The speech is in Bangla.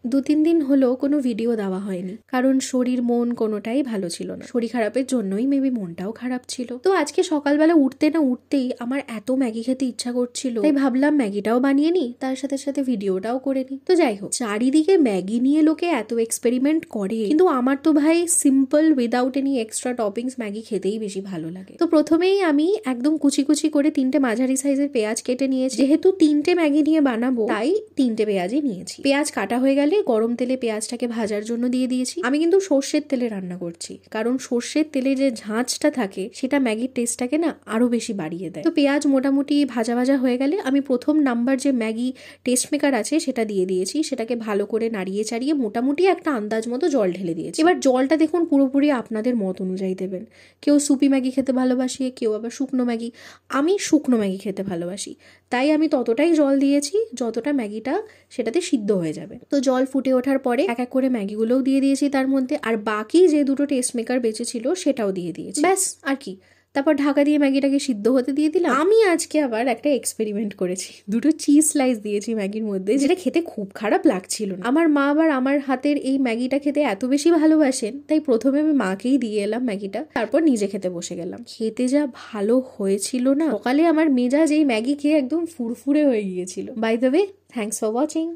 2-3 দিন হলো কোনো ভিডিও দেওয়া হয়নি, কারণ শরীর মন কোনোটাই ভালো ছিল না। শরীর খারাপের জন্যই মেবি মনটাও খারাপ ছিল। তো আজকে সকালবেলা উঠতে না উঠতেই আমার এত ম্যাগি খেতে ইচ্ছা করছিল, তাই ভাবলাম ম্যাগিটাও বানিয়ে নিই, তার সাথে সাথে ভিডিওটাও করে নিই। তো যাই হোক, চারিদিকে ম্যাগি নিয়ে লোকে এত এক্সপেরিমেন্ট করে, কিন্তু আমার তো ভাই simple without any extra toppings Maggi খেতেই বেশি ভালো লাগে। তো প্রথমেই আমি একদম কুচি কুচি করে 3টে মাঝারি সাইজের পেঁয়াজ কেটে নিয়েছি। যেহেতু 3টে ম্যাগি নিয়ে বানাবো, তাই 3টে পেঁয়াজই নিয়েছি। পেঁয়াজ কাটা হয়ে গেলে গরম তেলে পেঁয়াজটাকে ভাজার জন্য দিয়ে দিয়েছি। আমি কিন্তু সর্ষের তেলে রান্না করছি, কারণ সর্ষের তেলে যে ঝাঁঝটা থাকে সেটা ম্যাগির টেস্টটাকে না আরো বেশি বাড়িয়ে দেয়। তো পেঁয়াজ মোটামুটি ভাজা ভাজা হয়ে গেলে আমি প্রথম নাম্বার যে ম্যাগি টেস্ট মেকার আছে সেটা দিয়ে দিয়েছি। সেটাকে ভালো করে নাড়িয়ে চাড়িয়ে মোটামুটি একটা আন্দাজ মতো জল ঢেলে দিয়েছি। এবার জলটা দেখুন পুরোপুরি আপনাদের মত অনুযায়ী দেবেন। কেউ সুপি ম্যাগি খেতে ভালোবাসে, কেউ আবার শুকনো ম্যাগি। আমি শুকনো ম্যাগি খেতে ভালোবাসি, তাই আমি ততটাই জল দিয়েছি যতটা ম্যাগিটা সেটাতে সিদ্ধ হয়ে যাবে। তো জল ফুটে ওঠার পরে এক এক করে ম্যাগিগুলোও দিয়ে দিয়েছি তার মধ্যে, আর বাকি যে 2টো টেস্ট মেকার বেঁচে ছিল সেটাও দিয়ে দিয়েছি। ব্যাস আর কি, তারপর ঢাকা দিয়ে ম্যাগিটাকে সিদ্ধ হতে দিয়ে দিলাম। আমি আজকে আবার একটা এক্সপেরিমেন্ট করেছি, 2টো চিজ স্লাইস দিয়েছি ম্যাগির মধ্যে, যেটা খেতে খুব খারাপ লাগছিল না। আমার মা আবার আমার হাতের এই ম্যাগিটা খেতে এত বেশি ভালোবাসেন, তাই প্রথমে আমি মাকেই দিয়ে এলাম ম্যাগিটা, তারপর নিজে খেতে বসে গেলাম। খেতে যা ভালো হয়েছিল না, সকালে আমার মেজাজ এই ম্যাগি খেয়ে একদম ফুরফুরে হয়ে গিয়েছিল। By the way, thanks for watching.